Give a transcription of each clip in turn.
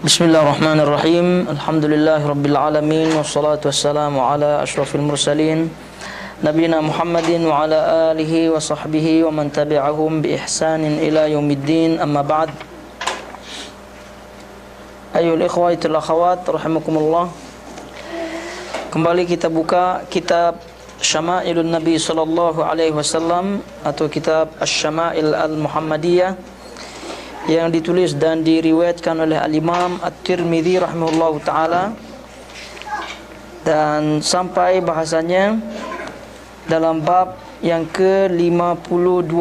Bismillahirrahmanirrahim. Alhamdulillahirabbil alamin wassalatu wassalamu ala asyrafil mursalin nabiyina Muhammadin wa ala alihi wa sahbihi wa man tabi'ahum bi ihsanin ila yaumiddin. Amma ba'd. Ayyuhal ikhwatul akhawat rahimakumullah. Kembali kita buka kitab Syama'ilun Nabi sallallahu alaihi wasallam atau kitab Asy-Syama'il Al-Muhammadiyah yang ditulis dan diriwayatkan oleh Al-Imam At-Tirmidzi rahimahullahu taala, dan sampai bahasanya dalam bab yang ke-52,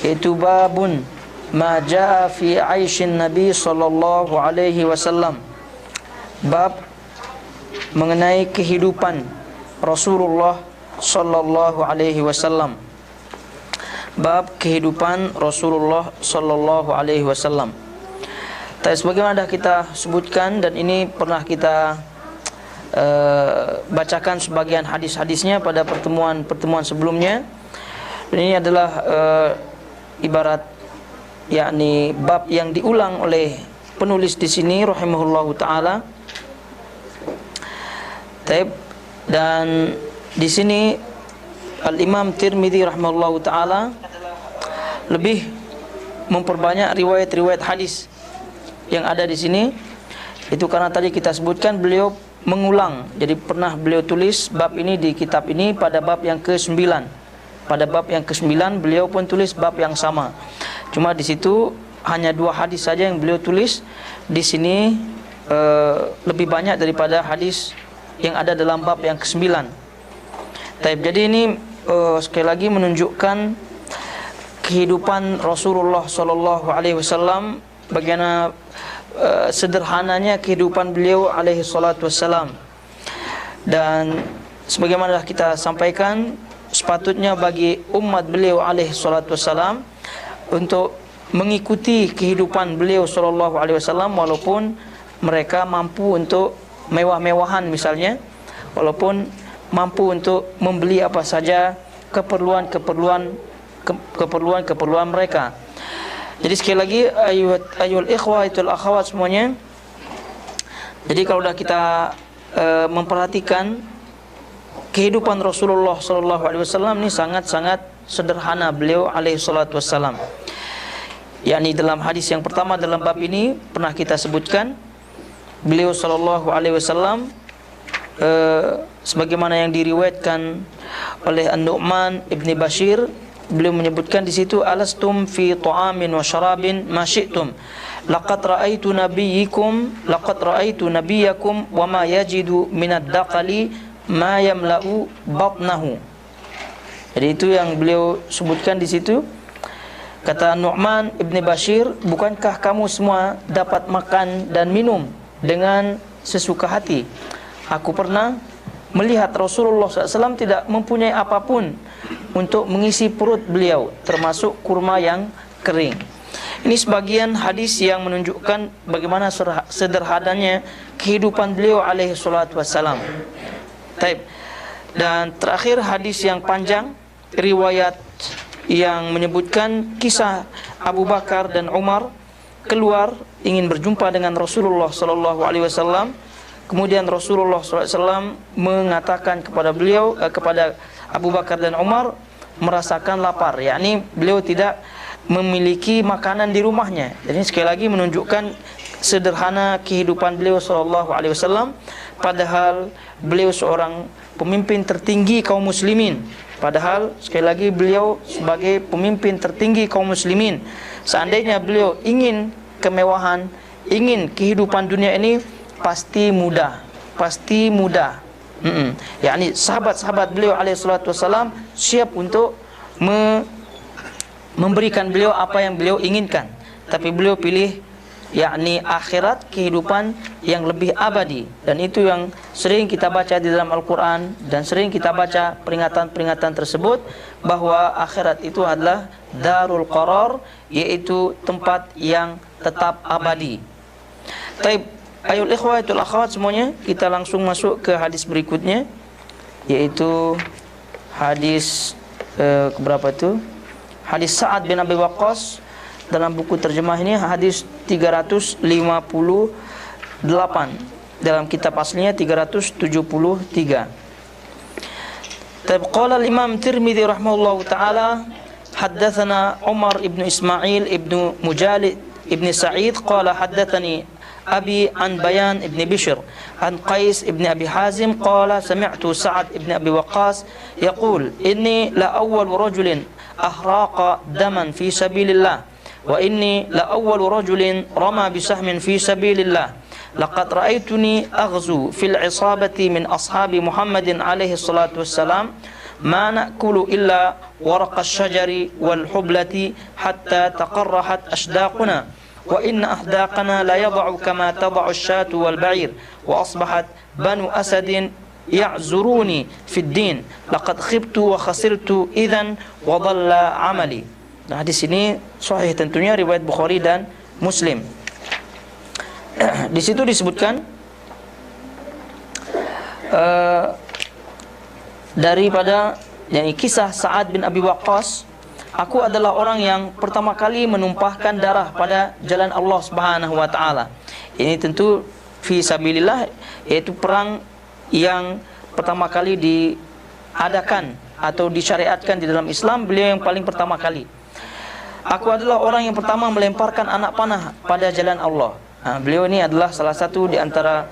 yaitu babun ma jaa fi aisyin Nabi sallallahu alaihi wasallam, bab mengenai kehidupan Rasulullah sallallahu alaihi wasallam. Bab kehidupan Rasulullah sallallahu alaihi wasallam. Sebagaimana dah kita sebutkan, dan ini pernah kita bacakan sebagian hadis-hadisnya pada pertemuan sebelumnya. Dan ini adalah ibarat yakni bab yang diulang oleh penulis di sini rahimahullahu taala. Dan di sini Al-Imam Tirmidzi rahimahullahu taala lebih memperbanyak riwayat-riwayat hadis yang ada di sini. Itu karena tadi kita sebutkan beliau mengulang. Jadi pernah beliau tulis bab ini di kitab ini pada bab yang ke-9. Pada bab yang ke-9 beliau pun tulis bab yang sama. Cuma di situ hanya 2 hadis saja yang beliau tulis. Di sini lebih banyak daripada hadis yang ada dalam bab yang ke-9. Jadi ini sekali lagi menunjukkan kehidupan Rasulullah sallallahu alaihi wasallam, bagaimana sederhananya kehidupan beliau alaihi salatu wassalam. Dan sebagaimana kita sampaikan, sepatutnya bagi umat beliau alaihi salatu wassalam untuk mengikuti kehidupan beliau sallallahu alaihi wasallam, walaupun mereka mampu untuk mewah-mewahan misalnya, walaupun mampu untuk membeli apa saja keperluan mereka. Jadi sekali lagi ayyuhal ikhwatul akhawat semuanya. Jadi kalau dah kita memperhatikan kehidupan Rasulullah sallallahu alaihi wasallam ini sangat-sangat sederhana beliau alaihi salatu wassalam. Yakni dalam hadis yang pertama dalam bab ini pernah kita sebutkan, beliau sallallahu alaihi wasallam sebagaimana yang diriwayatkan oleh An-Nu'man ibn Bashir, beliau menyebutkan di situ, alastum fi ta'amin wa syarabin ma syi'tum laqad ra'aitu nabiyakum wa ma yajidu minad daqali ma yamla'u batnahu. Jadi itu yang beliau sebutkan di situ. Kata Nu'man ibn Bashir, bukankah kamu semua dapat makan dan minum dengan sesuka hati? Aku pernah melihat Rasulullah SAW tidak mempunyai apapun untuk mengisi perut beliau, termasuk kurma yang kering. Ini sebagian hadis yang menunjukkan bagaimana sederhananya kehidupan beliau alaihi salatu wassalam. Dan terakhir hadis yang panjang, riwayat yang menyebutkan kisah Abu Bakar dan Umar keluar ingin berjumpa dengan Rasulullah sallallahu alaihi wasallam. Kemudian Rasulullah SAW mengatakan kepada beliau, kepada Abu Bakar dan Umar, merasakan lapar. Yakni beliau tidak memiliki makanan di rumahnya. Jadi sekali lagi menunjukkan sederhana kehidupan beliau SAW. Padahal beliau seorang pemimpin tertinggi kaum muslimin. Padahal sekali lagi beliau sebagai pemimpin tertinggi kaum muslimin, seandainya beliau ingin kemewahan, ingin kehidupan dunia ini, pasti mudah. Yakni sahabat-sahabat beliau alaihi salatu wasallam siap untuk memberikan beliau apa yang beliau inginkan, tapi beliau pilih yakni akhirat, kehidupan yang lebih abadi. Dan itu yang sering kita baca di dalam Al-Quran, dan sering kita baca peringatan-peringatan tersebut, bahwa akhirat itu adalah darul qarar, yaitu tempat yang tetap abadi. Ayyuhal ikhwatul akhwat semuanya, kita langsung masuk ke hadis berikutnya, yaitu hadis berapa itu? Hadis Sa'ad bin Abi Waqqas dalam buku terjemah ini hadis 358, dalam kitab aslinya 373. Qala al-Imam Tirmidzi rahimahullahu taala, haddatsana Umar ibn Ismail ibn Mujalid ibn Sa'id qala haddatsani Abi an Bayan ibn Bishr an Qais ibn Abi Hazim qala sami'tu Sa'ad ibn Abi Waqqas yaqul inni la awwal rajulin ahraqa daman fi sabilillah wa inni la awwal rajulin rama bisahmin fi sabilillah laqad ra'aytuni aghzu fil isabati min ashabi Muhammadin alaihi salatu wassalam ma na'kulu illa waraqa asy-syajari wal hublati hatta taqarrahat ashdaquna wa inna ahdaqana la yad'u kama tad'u asy-syatu wal ba'ir wa asbahat banu asadin ya'zuruni fid din laqad khibtu wa khasirtu idzan wa dhalla 'amali. Nah, hadis ini sahih tentunya, riwayat Bukhari dan Muslim. Di situ disebutkan daripada kisah Sa'ad bin Abi Waqqas, aku adalah orang yang pertama kali menumpahkan darah pada jalan Allah Subhanahu wa taala. Ini tentu fi sabilillah, yaitu perang yang pertama kali diadakan atau disyariatkan di dalam Islam. Beliau yang paling pertama kali. Aku adalah orang yang pertama melemparkan anak panah pada jalan Allah. Beliau ini adalah salah satu di antara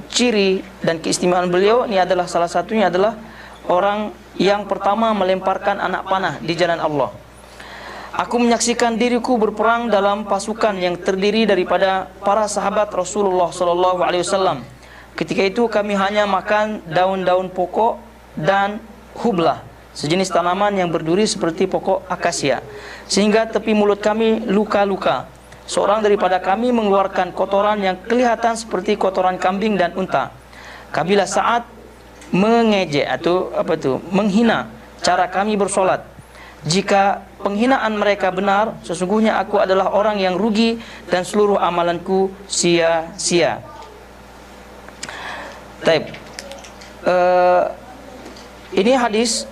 ciri dan keistimewaan beliau ini adalah salah satunya adalah orang yang pertama melemparkan anak panah di jalan Allah. Aku menyaksikan diriku berperang dalam pasukan yang terdiri daripada para sahabat Rasulullah sallallahu alaihi wasallam. Ketika itu kami hanya makan daun-daun pokok dan hublah, sejenis tanaman yang berduri seperti pokok akasia, sehingga tepi mulut kami luka-luka. Seorang daripada kami mengeluarkan kotoran yang kelihatan seperti kotoran kambing dan unta. Kabilah Sa'ad mengejek atau menghina cara kami bersolat. Jika penghinaan mereka benar, sesungguhnya aku adalah orang yang rugi dan seluruh amalanku sia-sia. Taib. Ini hadis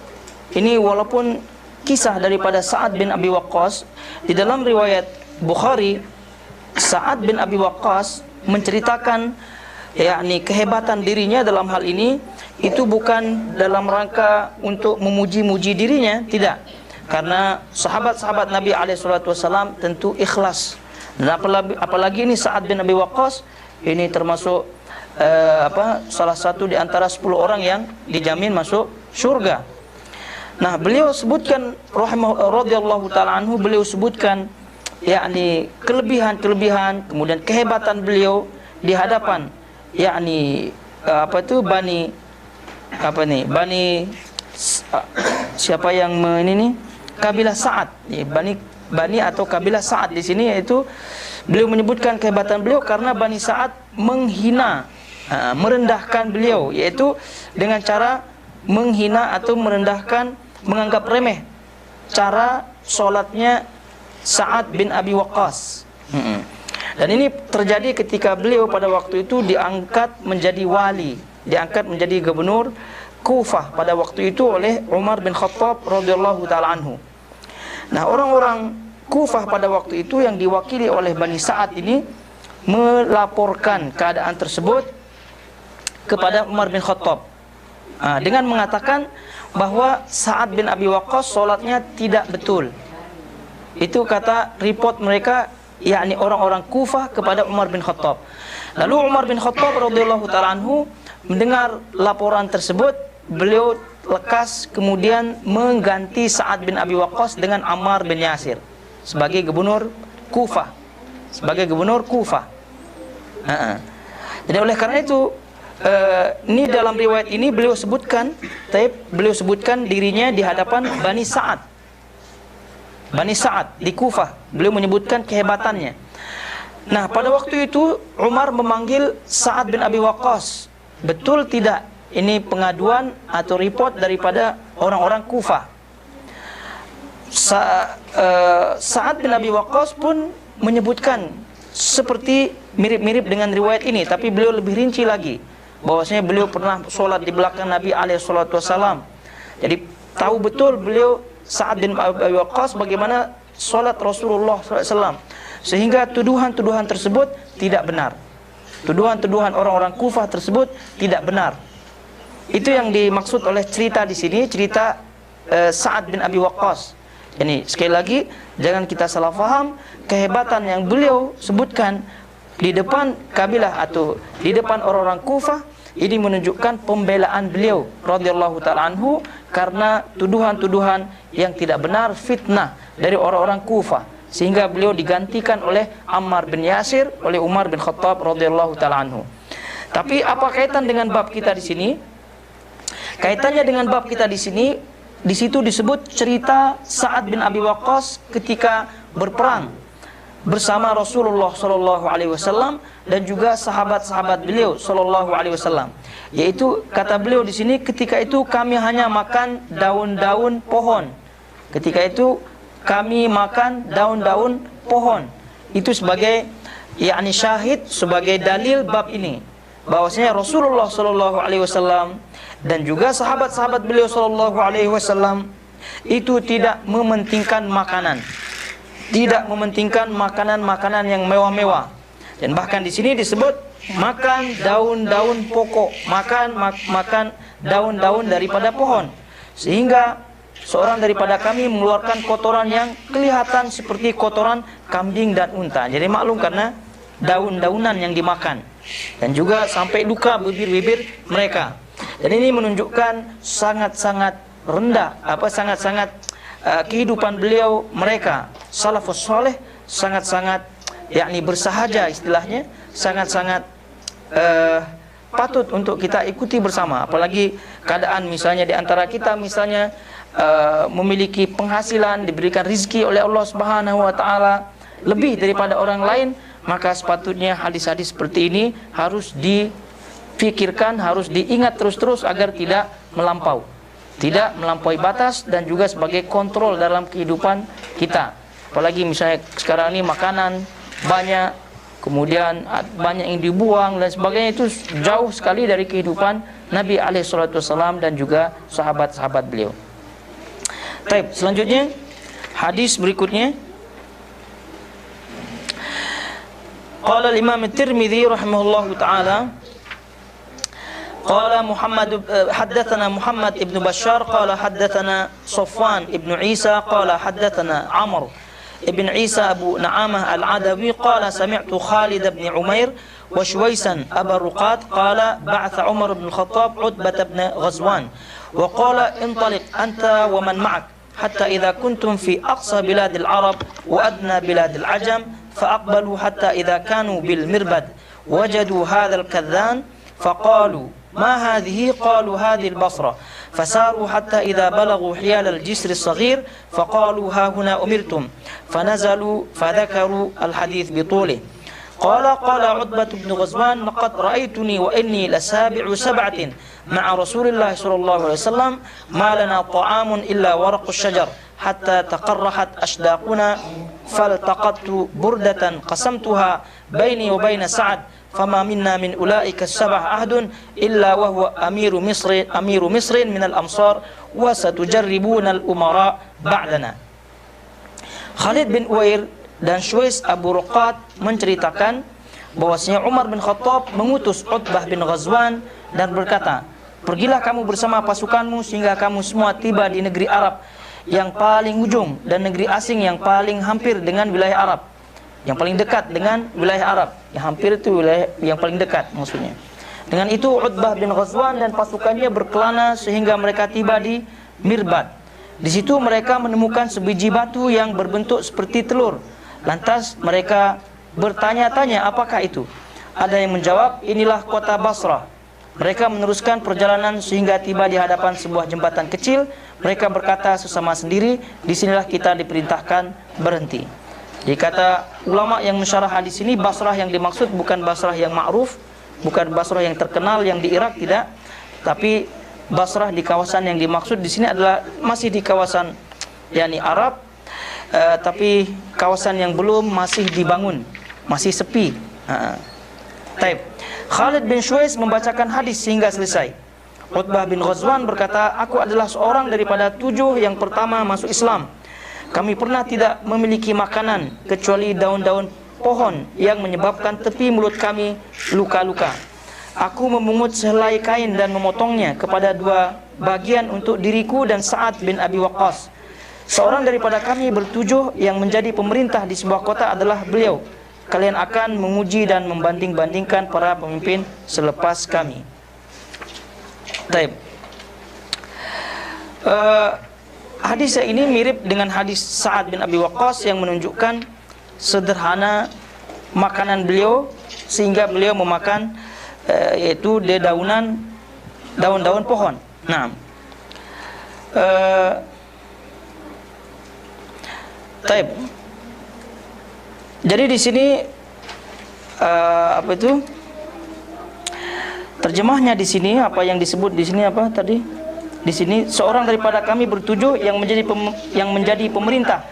ini walaupun kisah daripada Sa'ad bin Abi Waqqas, di dalam riwayat Bukhari, Sa'ad bin Abi Waqqas menceritakan kehebatan dirinya dalam hal ini itu bukan dalam rangka untuk memuji-muji dirinya, tidak. Karena sahabat-sahabat Nabi SAW tentu ikhlas. Dan apalagi ini Sa'ad bin Abi Waqqas ini termasuk salah satu di antara 10 orang yang dijamin masuk surga. Nah, beliau sebutkan radhiyallahu taala anhu, beliau sebutkan kelebihan-kelebihan, kemudian kehebatan beliau di hadapan siapa yang kabilah Sa'ad, Bani atau kabilah Sa'ad di sini, yaitu beliau menyebutkan kehebatan beliau karena Bani Sa'ad menghina, merendahkan beliau, yaitu dengan cara menghina atau merendahkan, menganggap remeh cara solatnya Sa'ad bin Abi Waqqas. Dan ini terjadi ketika beliau pada waktu itu diangkat menjadi wali, diangkat menjadi gubernur Kufah pada waktu itu oleh Umar bin Khattab radhiyallahu taala anhu. Nah, orang-orang Kufah pada waktu itu yang diwakili oleh Bani Sa'ad ini melaporkan keadaan tersebut kepada Umar bin Khattab dengan mengatakan bahwa Sa'ad bin Abi Waqqas solatnya tidak betul. Itu kata report mereka, orang-orang Kufah kepada Umar bin Khattab. Lalu Umar bin Khattab radhiyallahu taala anhu mendengar laporan tersebut, beliau lekas kemudian mengganti Sa'ad bin Abi Waqqas dengan Ammar bin Yasir sebagai gubernur Kufah. Jadi oleh karena itu ini dalam riwayat ini beliau sebutkan dirinya di hadapan Bani Sa'ad di Kufah. Beliau menyebutkan kehebatannya. Nah, pada waktu itu Umar memanggil Sa'ad bin Abi Waqqas. Betul tidak ini pengaduan atau report daripada orang-orang Kufah? Sa'ad bin Abi Waqqas pun menyebutkan seperti mirip-mirip dengan riwayat ini, tapi beliau lebih rinci lagi, bahwasanya beliau pernah sholat di belakang Nabi SAW. Jadi tahu betul beliau Sa'ad bin Abi Waqqas bagaimana salat Rasulullah SAW, sehingga tuduhan-tuduhan tersebut tidak benar. Tuduhan-tuduhan orang-orang Kufah tersebut tidak benar. Itu yang dimaksud oleh cerita di sini, cerita Sa'ad bin Abi Waqqas. Ini sekali lagi jangan kita salah faham, kehebatan yang beliau sebutkan di depan kabilah atau di depan orang-orang Kufah ini menunjukkan pembelaan beliau radhiyallahu taala anhu karena tuduhan-tuduhan yang tidak benar, fitnah dari orang-orang Kufah, sehingga beliau digantikan oleh Ammar bin Yasir, oleh Umar bin Khattab radhiyallahu taala anhu. Tapi apa kaitan dengan bab kita di sini? Kaitannya dengan bab kita di sini, di situ disebut cerita Sa'ad bin Abi Waqqas ketika berperang bersama Rasulullah sallallahu alaihi wasallam dan juga sahabat-sahabat beliau sallallahu alaihi wasallam. Yaitu kata beliau di sini, ketika itu kami hanya makan daun-daun pohon. Ketika itu kami makan daun-daun pohon. Itu sebagai yakni syahid, sebagai dalil bab ini, bahwasanya Rasulullah sallallahu alaihi wasallam dan juga sahabat-sahabat beliau sallallahu alaihi wasallam itu tidak mementingkan makanan, tidak mementingkan makanan-makanan yang mewah-mewah. Dan bahkan di sini disebut makan daun-daun pokok, makan daun-daun daripada pohon, sehingga seorang daripada kami mengeluarkan kotoran yang kelihatan seperti kotoran kambing dan unta. Jadi maklum karena daun-daunan yang dimakan, dan juga sampai luka bibir-bibir mereka. Dan ini menunjukkan sangat-sangat rendah, sangat-sangat kehidupan beliau, mereka salafus saleh sangat-sangat yakni bersahaja istilahnya, sangat-sangat patut untuk kita ikuti bersama. Apalagi keadaan misalnya di antara kita misalnya memiliki penghasilan, diberikan rizki oleh Allah Subhanahu wa taala lebih daripada orang lain, maka sepatutnya hadis-hadis seperti ini harus dipikirkan, harus diingat terus-terus agar tidak melampaui batas, dan juga sebagai kontrol dalam kehidupan kita. Apalagi misalnya sekarang ini makanan banyak, kemudian banyak yang dibuang dan sebagainya, itu jauh sekali dari kehidupan Nabi alaihissalam dan juga sahabat-sahabat beliau. Baik, selanjutnya hadis berikutnya. Qala al-Imam at-Tirmidzi rahimahullahu taala, qala haddatsana Muhammad ibn Bashar qala haddatsana Safwan ibn Isa qala haddatsana Amr ibn Isa Abu Na'amah al-Adawi qala sami'tu Khalid ibn Umair wa Shuwaisan Aba Ruqat qala ba'atha Umar ibn Khattab Utbah ibn Ghazwan wa qala intaliq anta wa man ma'ak hatta idza kuntum fi aqsa biladil Arab wa adna biladil Ajam فأقبلوا حتى إذا كانوا بالمربد وجدوا هذا الكذان فقالوا ما هذه؟ قالوا هذه البصرة. فساروا حتى إذا بلغوا حيال الجسر الصغير فقالوا ها هنا أمرتم، فنزلوا فذكروا الحديث بطوله. قال عتبة بن غزوان لقد رأيتني وإني لسابع سبعة مع رسول الله صلى الله عليه وسلم ما لنا طعام إلا ورق الشجر حتى تقرحت أشداقنا فالتقطت بردة قسمتها بيني وبين سعد فما منا من أولئك السبع أحد إلا وهو أمير مصر من الأمصار وستجربون الأمراء بعدنا. Khalid bin Uwair dan Shuwais Abu Ruqat menceritakan bahwasanya Umar bin Khattab mengutus Utbah bin Ghazwan dan berkata, pergilah kamu bersama pasukanmu sehingga kamu semua tiba di negeri Arab yang paling ujung dan negeri asing yang paling hampir dengan wilayah Arab, yang paling dekat dengan wilayah Arab, yang hampir itu wilayah yang paling dekat maksudnya. Dengan itu Utbah bin Ghazwan dan pasukannya berkelana sehingga mereka tiba di Mirbad. Di situ mereka menemukan sebiji batu yang berbentuk seperti telur. Lantas mereka bertanya-tanya apakah itu. Ada yang menjawab, inilah kota Basrah. Mereka meneruskan perjalanan sehingga tiba di hadapan sebuah jembatan kecil. Mereka berkata sesama sendiri, disinilah kita diperintahkan berhenti. Jadi kata ulama yang mensyarah hadis ini, Basrah yang dimaksud bukan Basrah yang ma'ruf, bukan Basrah yang terkenal yang di Irak, tidak. Tapi Basrah di kawasan yang dimaksud di sini adalah masih di kawasan yakni Arab, tapi kawasan yang belum masih dibangun, masih sepi. Taib. Khalid bin Shuwais membacakan hadis sehingga selesai. Utbah bin Ghazwan berkata, aku adalah seorang daripada 7 yang pertama masuk Islam. Kami pernah tidak memiliki makanan kecuali daun-daun pohon yang menyebabkan tepi mulut kami luka-luka. Aku memungut sehelai kain dan memotongnya kepada 2 bagian untuk diriku dan Sa'ad bin Abi Waqqas. Seorang daripada kami ber-7 yang menjadi pemerintah di sebuah kota adalah beliau. Kalian akan menguji dan membanding-bandingkan para pemimpin selepas kami. Baik. Hadis ini mirip dengan hadis Sa'ad bin Abi Waqqas yang menunjukkan sederhana makanan beliau, sehingga beliau memakan yaitu daun-daun pohon. Nah, taib. Jadi di sini apa itu? Terjemahnya di sini apa yang disebut di sini apa tadi? Di sini seorang daripada kami ber-7 yang menjadi pemerintah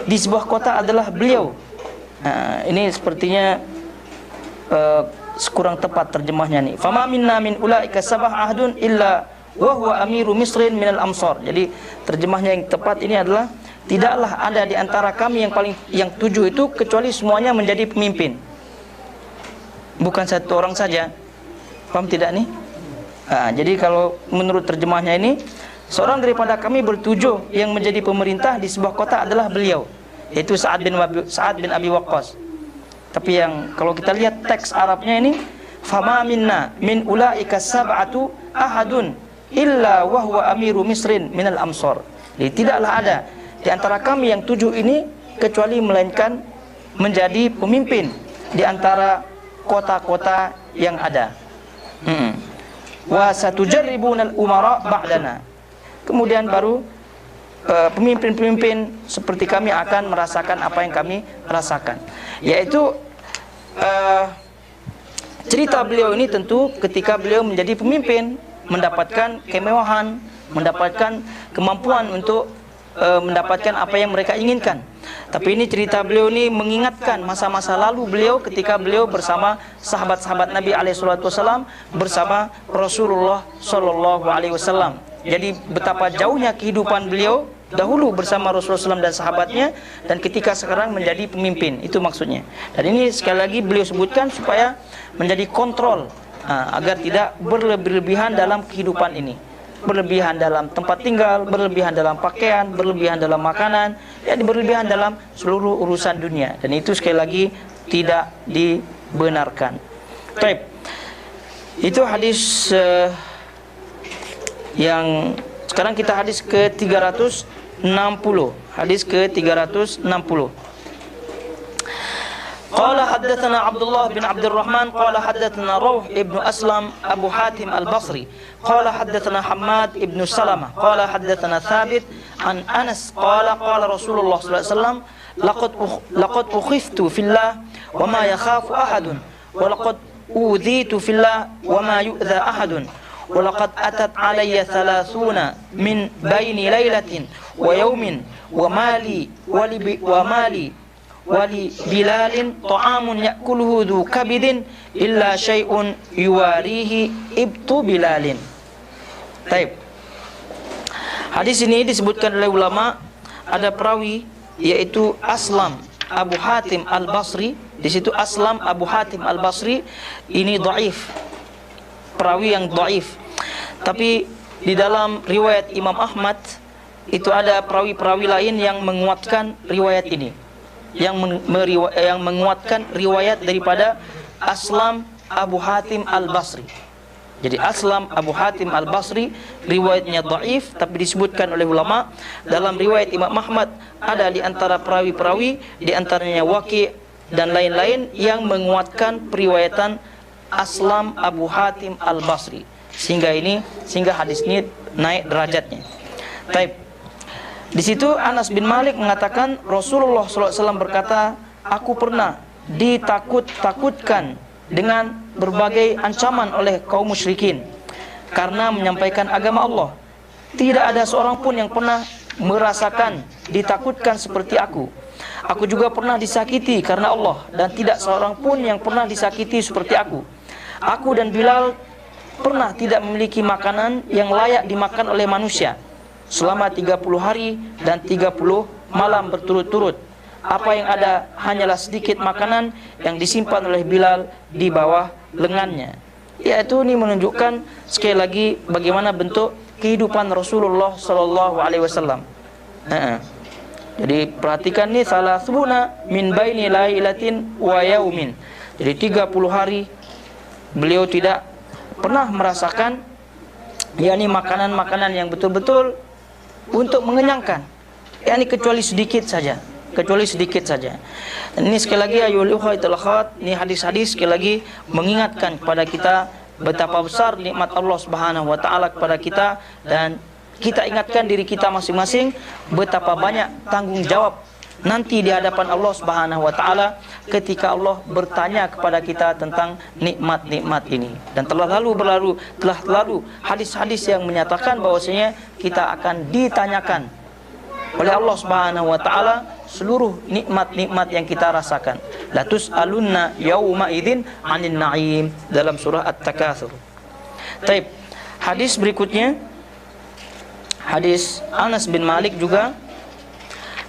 di sebuah kota adalah beliau. Nah, ini sepertinya kurang tepat terjemahnya nih. Fama minna min ulaika sabah ahdun illa wa huwa amiru misrin minal amsar. Jadi terjemahnya yang tepat ini adalah tidaklah ada di antara kami yang 7 itu kecuali semuanya menjadi pemimpin. Bukan satu orang saja. Paham tidak nih? Nah, jadi kalau menurut terjemahnya ini, seorang daripada kami ber-7 yang menjadi pemerintah di sebuah kota adalah beliau, yaitu Sa'ad bin Abi Waqqas. Tapi yang kalau kita lihat teks Arabnya ini, fama minna min ulaika sab'atu ahadun illa wa huwa amiru misrin minal amsar. Jadi tidaklah ada di antara kami yang 7 ini kecuali melainkan menjadi pemimpin di antara kota-kota yang ada. Wa satujarribunal umara ba'dana. Kemudian baru pemimpin-pemimpin seperti kami akan merasakan apa yang kami rasakan, yaitu cerita beliau ini tentu ketika beliau menjadi pemimpin mendapatkan kemewahan, mendapatkan kemampuan untuk mendapatkan apa yang mereka inginkan. Tapi ini cerita beliau ini mengingatkan masa-masa lalu beliau ketika beliau bersama sahabat-sahabat Nabi SAW, bersama Rasulullah SAW. Jadi betapa jauhnya kehidupan beliau dahulu bersama Rasulullah SAW dan sahabatnya, dan ketika sekarang menjadi pemimpin. Itu maksudnya. Dan ini sekali lagi beliau sebutkan supaya menjadi kontrol, agar tidak berlebihan dalam kehidupan ini. Berlebihan dalam tempat tinggal, berlebihan dalam pakaian, berlebihan dalam makanan, ya berlebihan dalam seluruh urusan dunia. Dan itu sekali lagi tidak dibenarkan. Baik. Itu hadis yang sekarang kita hadis ke 360. Hadis ke 360. قال حدثنا عبد الله بن عبد الرحمن قال حدثنا روح ابن أسلم أبو حاتم البصري قال حدثنا حماد ابن سلمة قال حدثنا ثابت عن أنس قال قال رسول الله صلى الله عليه وسلم لقد أخفت في الله وما يخاف أحد ولقد أوذيت في الله وما يؤذى أحد ولقد أتت علي 30 من بين ليلة ويوم ومالي ولبلال طعام يأكله ذو كبد إلا شيء يواريه إبط بلال. Baik. Hadis ini disebutkan oleh ulama, ada perawi yaitu Aslam Abu Hatim Al-Basri. Di situ Aslam Abu Hatim Al-Basri ini dhaif, perawi yang dhaif. Tapi di dalam riwayat Imam Ahmad itu ada perawi-perawi lain yang menguatkan riwayat ini, yang menguatkan riwayat daripada Aslam Abu Hatim Al-Basri. Jadi Aslam Abu Hatim Al-Basri riwayatnya dhaif, tapi disebutkan oleh ulama dalam riwayat Imam Ahmad ada di antara perawi-perawi, di antaranya Waqi' dan lain-lain yang menguatkan periwayatan Aslam Abu Hatim Al-Basri, sehingga hadis ini naik derajatnya. Baik. Di situ Anas bin Malik mengatakan Rasulullah SAW berkata, aku pernah ditakut-takutkan dengan berbagai ancaman oleh kaum musyrikin karena menyampaikan agama Allah. Tidak ada seorang pun yang pernah merasakan ditakutkan seperti aku. Aku juga pernah disakiti karena Allah, dan tidak seorang pun yang pernah disakiti seperti aku. Aku dan Bilal pernah tidak memiliki makanan yang layak dimakan oleh manusia selama 30 hari dan 30 malam berturut-turut. Apa yang ada hanyalah sedikit makanan yang disimpan oleh Bilal di bawah lengannya. Yaitu ini menunjukkan sekali lagi bagaimana bentuk kehidupan Rasulullah sallallahu alaihi wasallam. Jadi perhatikan nih, salasuna min baini lailatin wa yaumin. Jadi 30 hari beliau tidak pernah merasakan yakni makanan-makanan yang betul-betul untuk mengenyangkan, yakni kecuali sedikit saja. Dan ini sekali lagi ayyuhal ikhwatul akhwat, ini hadis-hadis sekali lagi mengingatkan kepada kita betapa besar nikmat Allah Subhanahu wa taala kepada kita, dan kita ingatkan diri kita masing-masing betapa banyak tanggung jawab nanti di hadapan Allah Subhanahu wa taala ketika Allah bertanya kepada kita tentang nikmat-nikmat ini. Dan telah lalu hadis-hadis yang menyatakan bahwasanya kita akan ditanyakan oleh Allah Subhanahu wa taala seluruh nikmat-nikmat yang kita rasakan. La tus'alunna yauma idzin 'anil na'im, dalam surah At-Takatsur. Baik, hadis berikutnya hadis Anas bin Malik juga.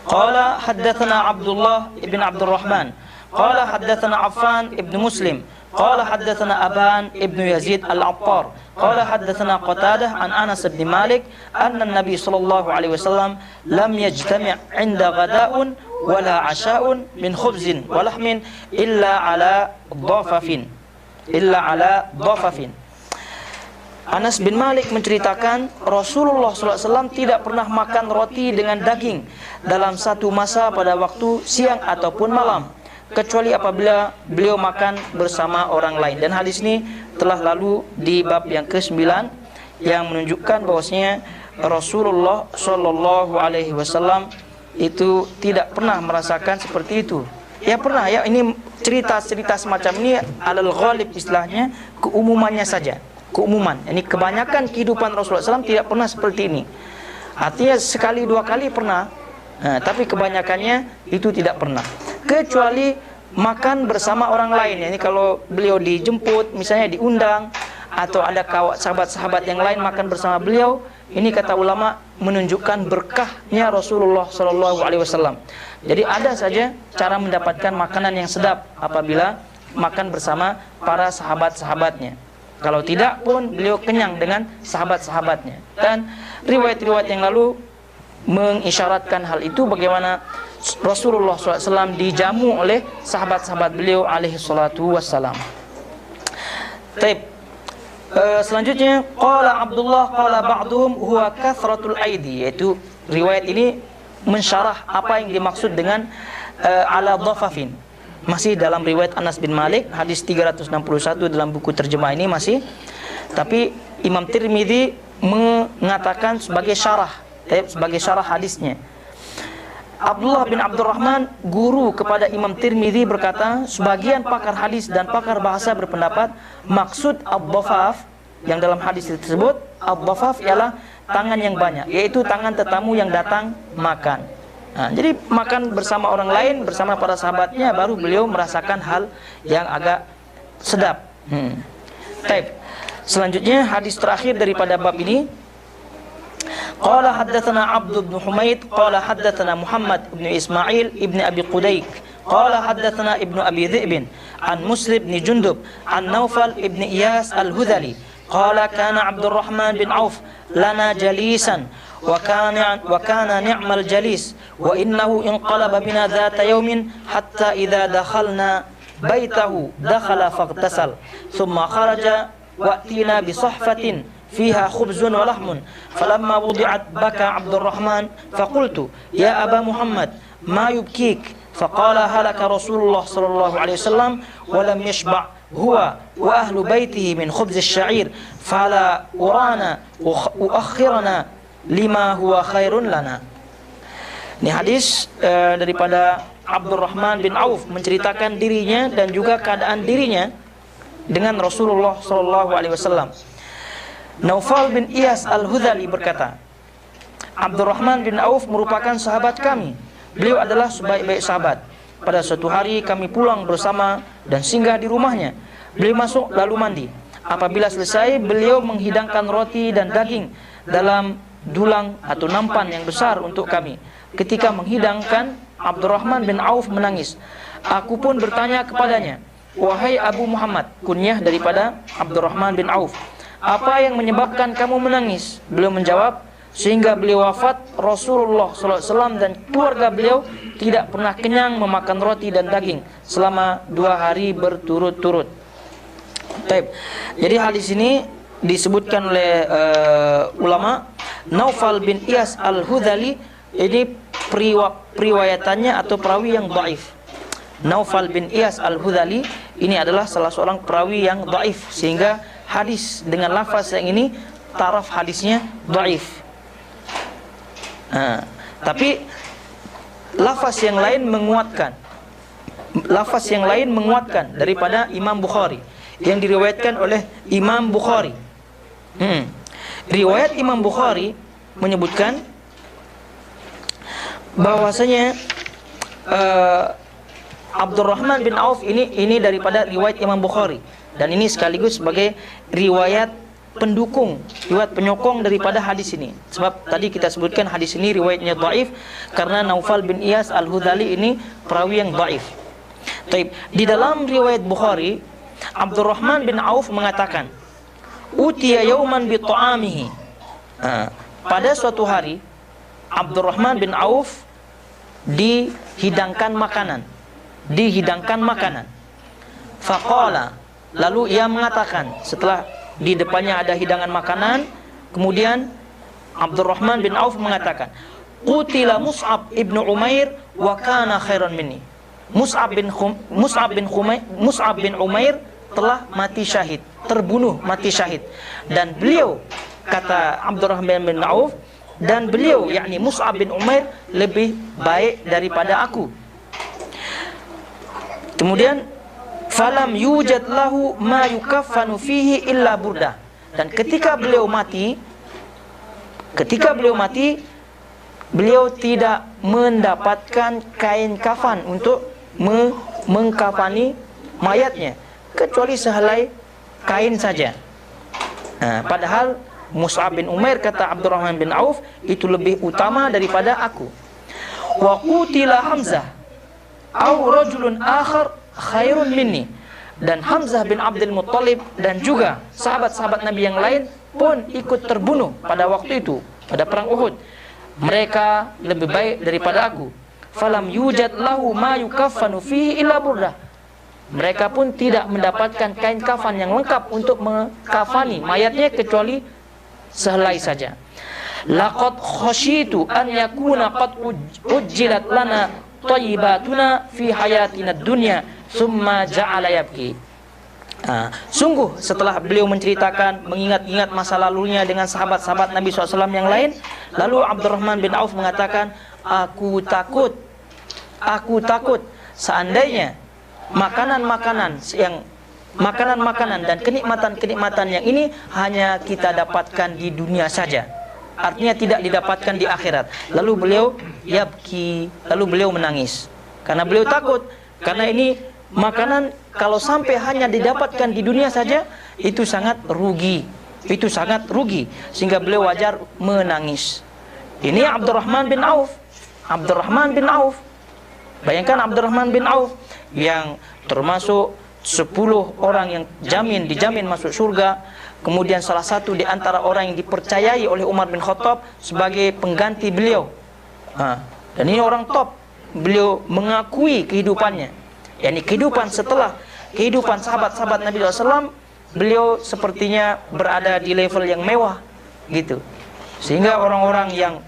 Qala haddatsana Abdullah ibn Abdurrahman qala haddatsana Affan ibn Muslim qala haddatsana Aban ibn Yazid al-Attar qala haddatsana Qatadah an Anas bin Malik anna an-nabi sallallahu alaihi wasallam lam yajtami' 'inda ghada'un wala 'asha'un min khubzin wa lahmin illa ala dhafafin. Anas bin Malik menceritakan Rasulullah SAW tidak pernah makan roti dengan daging dalam satu masa pada waktu siang ataupun malam, kecuali apabila beliau makan bersama orang lain. Dan hadis ini telah lalu di bab yang ke-9 yang menunjukkan bahwasanya Rasulullah SAW itu tidak pernah merasakan seperti itu. Ya pernah ya, ini cerita-cerita semacam ini alal ghalib istilahnya, keumumannya saja. Keumuman, ini kebanyakan kehidupan Rasulullah SAW tidak pernah seperti ini. Artinya sekali dua kali pernah, tapi kebanyakannya itu tidak pernah. Kecuali makan bersama orang lain. Ini kalau beliau dijemput, misalnya diundang, atau ada sahabat-sahabat yang lain makan bersama beliau, ini kata ulama menunjukkan berkahnya Rasulullah SAW. Jadi ada saja cara mendapatkan makanan yang sedap apabila makan bersama para sahabat-sahabatnya. Kalau tidak pun beliau kenyang dengan sahabat-sahabatnya. Dan riwayat-riwayat yang lalu mengisyaratkan hal itu, bagaimana Rasulullah SAW dijamu oleh sahabat-sahabat beliau alaihi salatu wassalam. Taib. Selanjutnya qala Abdullah qala ba'duhum huwa kathratul aidi, yaitu riwayat ini mensyarah apa yang dimaksud dengan ala dhafafin. Masih dalam riwayat Anas bin Malik, hadis 361 dalam buku terjemah ini masih. Tapi Imam Tirmidzi mengatakan sebagai syarah hadisnya. Abdullah bin Abdurrahman, guru kepada Imam Tirmidzi, berkata, sebagian pakar hadis dan pakar bahasa berpendapat maksud ad-dhafaf yang dalam hadis tersebut, ad-dhafaf ialah tangan yang banyak, yaitu tangan tetamu yang datang makan. Nah, jadi makan bersama orang lain, bersama para sahabatnya, baru beliau merasakan hal yang agak sedap. Taib. Selanjutnya hadis terakhir daripada bab ini. Qala haddatsana Abd bin Humaid qala haddatsana Muhammad bin Ismail ibn Abi Qudayk qala haddatsana Ibnu Abi Dhi'b an Muslim bin Jundub an Naufal ibn Iyas al-Hudhali qala kana Abdurrahman bin Auf lana jalisan وكان نعم الجليس وإنه انقلب بنا ذات يوم حتى إذا دخلنا بيته دخل فاغتسل ثم خرج وأتينا بصحفة فيها خبز ولحم فلما وضعت بكى عبد الرحمن فقلت يا أبا محمد ما يبكيك فقال هلك رسول الله صلى الله عليه وسلم ولم يشبع هو وأهل بيته من خبز الشعير فلا أرانا أؤخرنا lima huwa khairun lana. Ini hadis daripada Abdurrahman bin Auf menceritakan dirinya dan juga keadaan dirinya dengan Rasulullah SAW. Naufal bin Iyas al-Hudhali berkata, Abdurrahman bin Auf merupakan sahabat kami. Beliau adalah sebaik-baik sahabat. Pada suatu hari kami pulang bersama dan singgah di rumahnya. Beliau masuk lalu mandi. Apabila selesai, beliau menghidangkan roti dan daging dalam dulang atau nampan yang besar untuk kami. Ketika menghidangkan, Abdurrahman bin Auf menangis. Aku pun bertanya kepadanya, wahai Abu Muhammad, kunyah daripada Abdurrahman bin Auf, apa yang menyebabkan kamu menangis? Beliau menjawab, sehingga beliau wafat, Rasulullah SAW dan keluarga beliau tidak pernah kenyang memakan roti dan daging selama 2 hari berturut-turut. Jadi hadis ini disebutkan oleh ulama, Naufal bin Iyas al-Hudhali ini periwayatannya atau perawi yang dhaif. Naufal bin Iyas al-Hudhali ini adalah salah seorang perawi yang dhaif, sehingga hadis dengan lafaz yang ini taraf hadisnya dhaif. Tapi lafaz yang lain menguatkan. Lafaz yang lain menguatkan daripada Imam Bukhari, yang diriwayatkan oleh Imam Bukhari. Riwayat Imam Bukhari menyebutkan bahwasanya Abdurrahman bin Auf ini daripada riwayat Imam Bukhari, dan ini sekaligus sebagai riwayat pendukung, riwayat penyokong daripada hadis ini. Sebab tadi kita sebutkan hadis ini riwayatnya dhaif karena Naufal bin Iyas al-Hudhali ini perawi yang dhaif. Di dalam riwayat Bukhari, Abdurrahman bin Auf mengatakan, utiya yauman bi ta'amihi. Pada suatu hari Abdurrahman bin Auf dihidangkan makanan. Faqala, lalu ia mengatakan, setelah di depannya ada hidangan makanan, kemudian Abdurrahman bin Auf mengatakan, qutila Mus'ab ibnu Umair wa kana khairan minni. Mus'ab bin Umair telah mati syahid, terbunuh mati syahid, dan beliau, kata Abdurrahman bin Auf, dan beliau yakni Mus'ab bin Umair lebih baik daripada aku. Kemudian falam yujad lahu ma yukaffanu fihi illa burdah. Dan ketika beliau mati, beliau tidak mendapatkan kain kafan untuk mengkafani mayatnya, kecuali sehelai kain saja. Padahal Mus'ab bin Umair, kata Abdurrahman bin Auf, itu lebih utama daripada aku. Wa qutila Hamzah au rajulun akhar khairun minni. Dan Hamzah bin Abdul Muttalib dan juga sahabat-sahabat Nabi yang lain pun ikut terbunuh pada waktu itu, pada perang Uhud. Mereka lebih baik daripada aku. Falam yujad lahu ma yukaffanu fihi illa burdah. Mereka pun tidak mendapatkan kain kafan yang lengkap untuk mengkafani mayatnya kecuali sehelai saja. Laqad khasyitu an yakuna qad ujjilat lana thayyibatuna fi hayatina dunya summa ja'ala yabki. Sungguh setelah beliau menceritakan, mengingat-ingat masa lalunya dengan sahabat-sahabat Nabi SAW yang lain, lalu Abdurrahman bin Auf mengatakan, aku takut seandainya makanan-makanan dan kenikmatan-kenikmatan yang ini hanya kita dapatkan di dunia saja, artinya tidak didapatkan di akhirat. Lalu beliau yabki, lalu beliau menangis karena beliau takut, karena ini makanan kalau sampai hanya didapatkan di dunia saja, itu sangat rugi, sehingga beliau wajar menangis. Ini Abdurrahman bin Auf. Bayangkan Abdurrahman bin Auf yang termasuk 10 orang yang dijamin masuk surga, kemudian salah satu di antara orang yang dipercayai oleh Umar bin Khattab sebagai pengganti beliau. Dan ini orang top. Beliau mengakui kehidupannya, yakni kehidupan setelah kehidupan sahabat-sahabat Nabi SAW, beliau sepertinya berada di level yang mewah gitu, sehingga orang-orang yang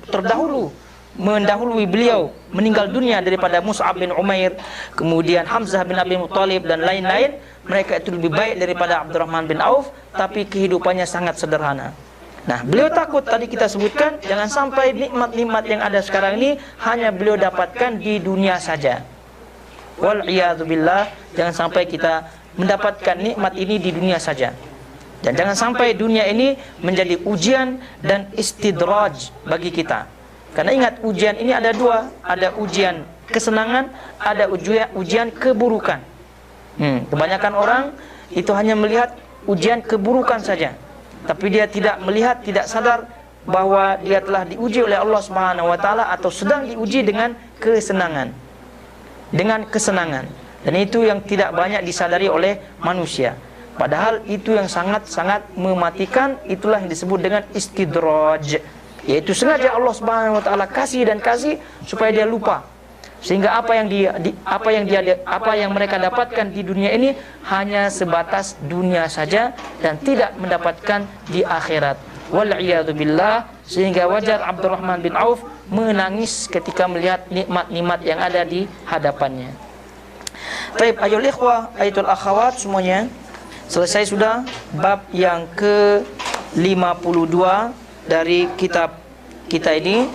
mendahului beliau meninggal dunia daripada Mus'ab bin Umair, kemudian Hamzah bin Abdul Muttalib dan lain-lain, mereka itu lebih baik daripada Abdurrahman bin Auf, tapi kehidupannya sangat sederhana. Nah, beliau takut, tadi kita sebutkan, jangan sampai nikmat-nikmat yang ada sekarang ini hanya beliau dapatkan di dunia saja. Wal'iyadzubillah, jangan sampai kita mendapatkan nikmat ini di dunia saja. Dan jangan sampai dunia ini menjadi ujian dan istidraj bagi kita. Karena ingat, ujian ini ada dua, ada ujian kesenangan, ada ujian keburukan. Kebanyakan orang itu hanya melihat ujian keburukan saja, tapi dia tidak melihat, tidak sadar bahwa dia telah diuji oleh Allah Subhanahu wa taala atau sedang diuji dengan kesenangan. Dengan kesenangan. Dan itu yang tidak banyak disadari oleh manusia. Padahal itu yang sangat-sangat mematikan, itulah yang disebut dengan istidraj. Yaitu sengaja Allah Subhanahu wa taala kasih dan kasih supaya dia lupa. Sehingga apa yang mereka dapatkan di dunia ini hanya sebatas dunia saja dan tidak mendapatkan di akhirat. Wal'iyadzubillah. Sehingga wajar Abdurrahman bin Auf menangis ketika melihat nikmat-nikmat yang ada di hadapannya. Baik, ayol ikhwah, ayatul akhawat semuanya, selesai sudah bab yang ke-52 dari kitab kita ini.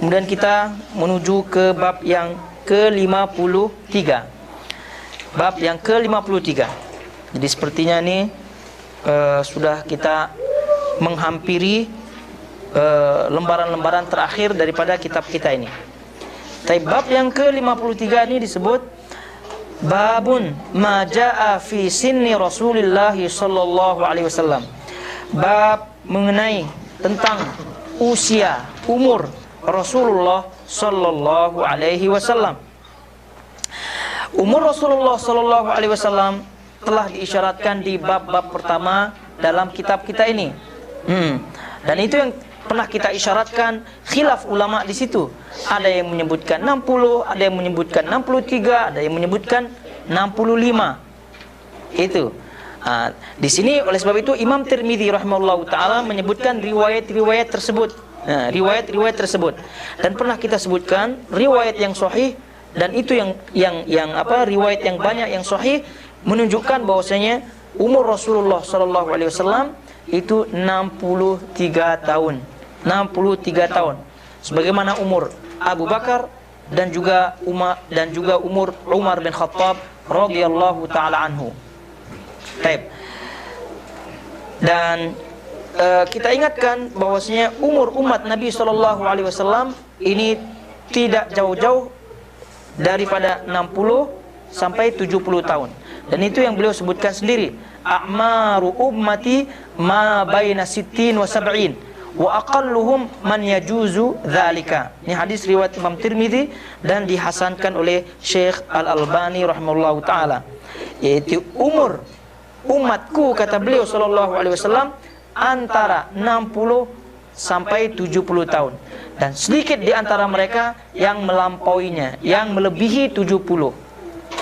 Kemudian kita menuju ke bab yang ke-53. Bab yang ke-53. Jadi sepertinya ini sudah kita menghampiri lembaran-lembaran terakhir daripada kitab kita ini. Tapi bab yang ke-53 ini disebut babun ma jaa fi sinni Rasulillah sallallahu alaihi wasallam. Bab mengenai tentang usia, umur Rasulullah sallallahu alaihi wasallam. Umur Rasulullah sallallahu alaihi wasallam telah diisyaratkan di bab-bab pertama dalam kitab kita ini. Dan itu yang pernah kita isyaratkan, khilaf ulama di situ. Ada yang menyebutkan 60, ada yang menyebutkan 63, ada yang menyebutkan 65. Itu. Di sini oleh sebab itu Imam Tirmidzi rahimahullahu taala menyebutkan riwayat-riwayat tersebut. Riwayat-riwayat tersebut. Dan pernah kita sebutkan riwayat yang sahih, dan itu riwayat yang banyak yang sahih menunjukkan bahwasanya umur Rasulullah sallallahu alaihi wasallam itu 63 tahun. 63 tahun. Sebagaimana umur Abu Bakar dan juga umur Umar bin Khattab radhiyallahu taala anhu. Baik. Dan kita ingatkan bahwasanya umur umat Nabi sallallahu alaihi wasallam ini tidak jauh-jauh daripada 60 sampai 70 tahun. Dan itu yang beliau sebutkan sendiri, a'maru ummati ma baina 60 wa 70 wa aqalluhum man yajuzu dzalika. Ini hadis riwayat Imam Tirmidzi dan dihasankan oleh Syekh Al-Albani rahimahullahu taala. Yaitu umur umatku, kata beliau sallallahu alaihi wasallam, antara 60 sampai 70 tahun. Dan sedikit di antara mereka yang melampauinya, yang melebihi 70.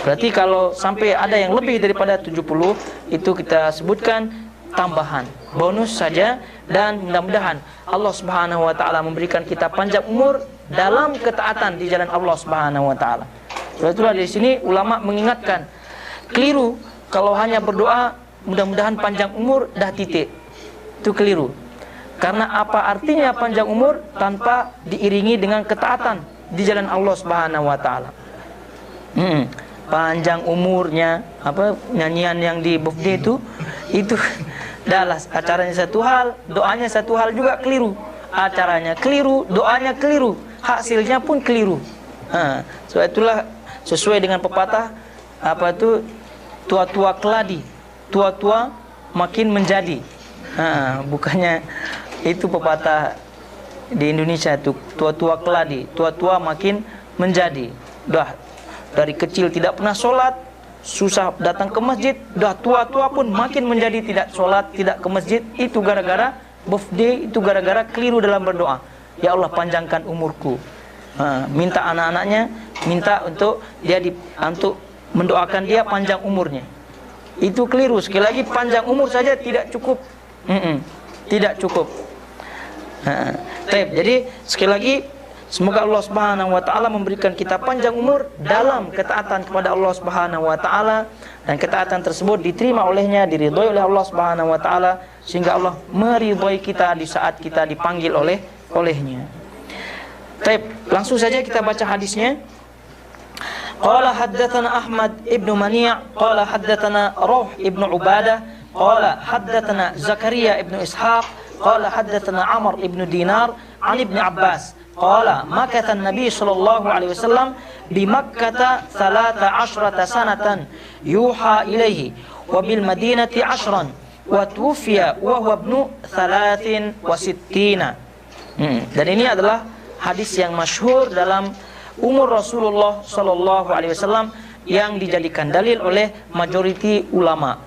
Berarti kalau sampai ada yang lebih daripada 70, itu kita sebutkan tambahan, bonus saja. Dan mudah-mudahan Allah Subhanahu wa taala memberikan kita panjang umur dalam ketaatan di jalan Allah Subhanahu wa taala. Itulah di sini ulama mengingatkan, keliru kalau hanya berdoa mudah-mudahan panjang umur dah titik. Itu keliru. Karena apa artinya panjang umur tanpa diiringi dengan ketaatan di jalan Allah Subhanahu wa taala? Panjang umurnya, nyanyian yang di birthday itu adalah acaranya satu hal, doanya satu hal juga keliru. Acaranya keliru, doanya keliru, hasilnya pun keliru. Sebab itulah sesuai dengan pepatah tua-tua keladi, tua-tua makin menjadi. Bukannya itu pepatah di Indonesia itu, tua-tua keladi, tua-tua makin menjadi. Dari kecil tidak pernah sholat, susah datang ke masjid, tua-tua pun makin menjadi tidak sholat, tidak ke masjid. Itu gara-gara birthday, itu gara-gara keliru dalam berdoa. Ya Allah, panjangkan umurku. Minta anak-anaknya, minta untuk untuk mendoakan dia panjang umurnya. Itu keliru. Sekali lagi, panjang umur saja tidak cukup. Tidak cukup. Jadi sekali lagi, semoga Allah Subhanahu wa taala memberikan kita panjang umur dalam ketaatan kepada Allah Subhanahu wa taala, dan ketaatan tersebut diterima olehnya, diridhoi oleh Allah Subhanahu wa taala, sehingga Allah meridhoi kita di saat kita dipanggil olehnya. Langsung saja kita baca hadisnya. Qala haddatsana Ahmad ibnu Mani' qala haddatsana Ruh ibnu Ubadah qala haddatsana Zakaria ibnu Ishaq qala haddatsana Amr ibnu Dinar an Ibnu Abbas qala makatha an-nabi sallallahu alaihi wasallam bi Makkah 13 sanatan yuha ilaihi wa bil Madinati 10 wa tuwfiya wa huwa ibnu 63. Dan ini adalah hadis yang masyhur dalam umur Rasulullah sallallahu alaihi wasallam yang dijadikan dalil oleh majoriti ulama.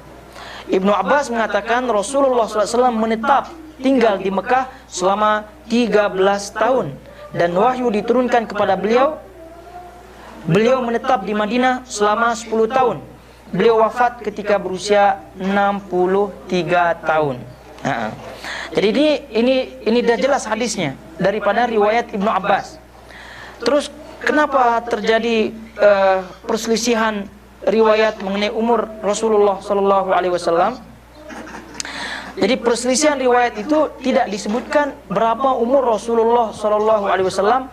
Ibnu Abbas mengatakan Rasulullah sallallahu alaihi wasallam menetap tinggal di Mekah selama 13 tahun dan wahyu diturunkan kepada beliau. Beliau menetap di Madinah selama 10 tahun. Beliau wafat ketika berusia 63 tahun. Jadi ini dah jelas hadisnya daripada riwayat Ibnu Abbas. Terus kenapa terjadi perselisihan riwayat mengenai umur Rasulullah sallallahu alaihi wasallam? Jadi perselisihan riwayat itu tidak disebutkan berapa umur Rasulullah sallallahu alaihi wasallam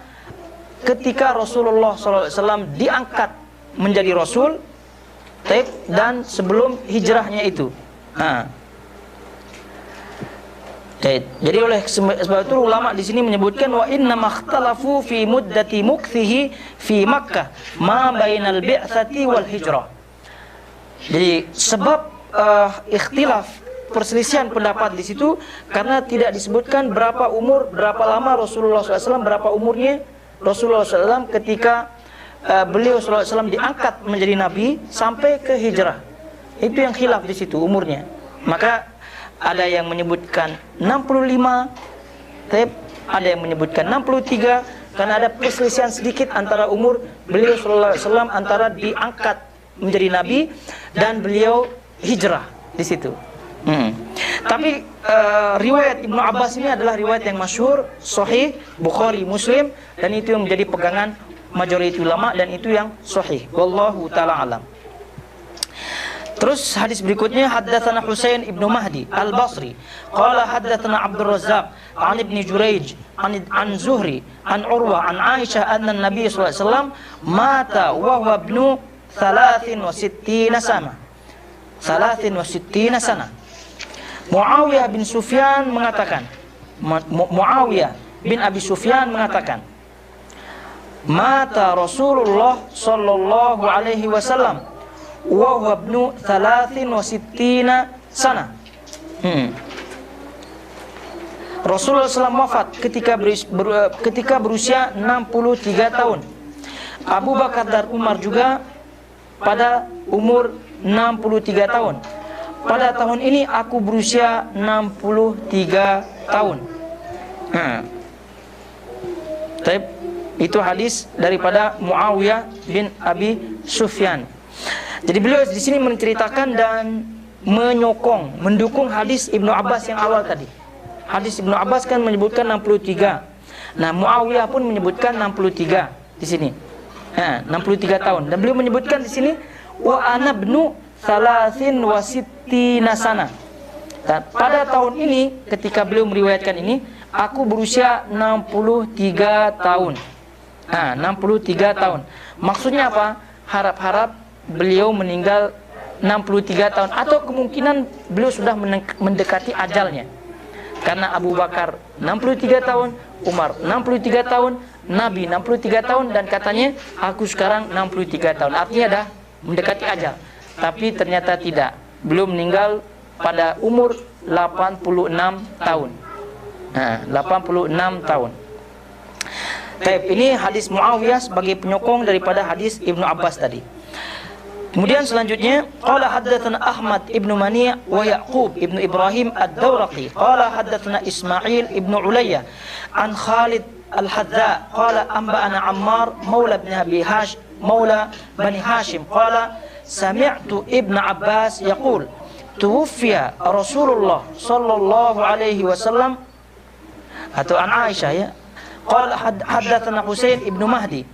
ketika Rasulullah sallallahu alaihi wasallam diangkat menjadi rasul dan sebelum hijrahnya itu. Jadi oleh sebab itu ulama di sini menyebutkan wa inna makhtalafu fi muddati mukthihi fi Makkah ma bainal bi'tsati wal hijrah. Jadi sebab ikhtilaf perselisihan pendapat di situ karena tidak disebutkan berapa lama Rasulullah SAW, berapa umurnya Rasulullah SAW ketika beliau SAW diangkat menjadi nabi sampai ke hijrah. Itu yang khilaf di situ umurnya. Maka ada yang menyebutkan 65, ada yang menyebutkan 63 karena ada perselisihan sedikit antara umur beliau sallallahu alaihi wasallam antara diangkat menjadi nabi dan beliau hijrah di situ. Tapi riwayat Ibnu Abbas ini adalah riwayat yang masyhur, sahih, Bukhari, Muslim, dan itu yang menjadi pegangan majoriti ulama dan itu yang sahih. Wallahu taala alam. Terus hadis berikutnya, haddatsana Husain ibnu Mahdi al-Basri qala haddatsana Abdul Razzaq an Ibnu Jurayj an Zuhri an Urwah an Aisyah anna Nabi sallallahu alaihi wasallam mata wa huwa ibnu 63 sana. 63 sana. Muawiyah bin Sufyan mengatakan, Muawiyah bin Abi Sufyan mengatakan, mata Rasulullah sallallahu alaihi wasallam wa huwa ibnu 63 sana. Rasulullah SAW wafat ketika berusia 63 tahun. Abu Bakar dan Umar juga pada umur 63 tahun. Pada tahun ini aku berusia 63 tahun. Itu hadis daripada Muawiyah bin Abi Sufyan. Jadi beliau di sini menceritakan dan mendukung hadis Ibnu Abbas yang awal tadi. Hadis Ibnu Abbas kan menyebutkan 63. Nah, Muawiyah pun menyebutkan 63 di sini. 63 tahun. Dan beliau menyebutkan di sini wa ana ibnu 63 sana. Dan pada tahun ini ketika beliau meriwayatkan ini, aku berusia 63 tahun. 63 tahun. Maksudnya apa? Harap-harap beliau meninggal 63 tahun atau kemungkinan beliau sudah mendekati ajalnya. Karena Abu Bakar 63 tahun, Umar 63 tahun, Nabi 63 tahun dan katanya aku sekarang 63 tahun. Artinya dah mendekati ajal. Tapi ternyata tidak. Beliau meninggal pada umur 86 tahun. 86 tahun. Ini hadis Muawiyah sebagai penyokong daripada hadis Ibnu Abbas tadi. Kemudian selanjutnya, qala haddatsana Ahmad ibnu Mani' wa Yaqub ibnu Ibrahim ad-Dawraqi qala haddatsana Ismail ibnu Ulayya an Khalid al-Hadza qala anba'ana Ammar maula ibn Abi Hash maula Bani Hashim qala sami'tu Ibnu Abbas yaqul tuwfiya Rasulullah sallallahu alaihi wasallam atau an Aisyah ya. Qala haddatsana Husain ibnu Mahdi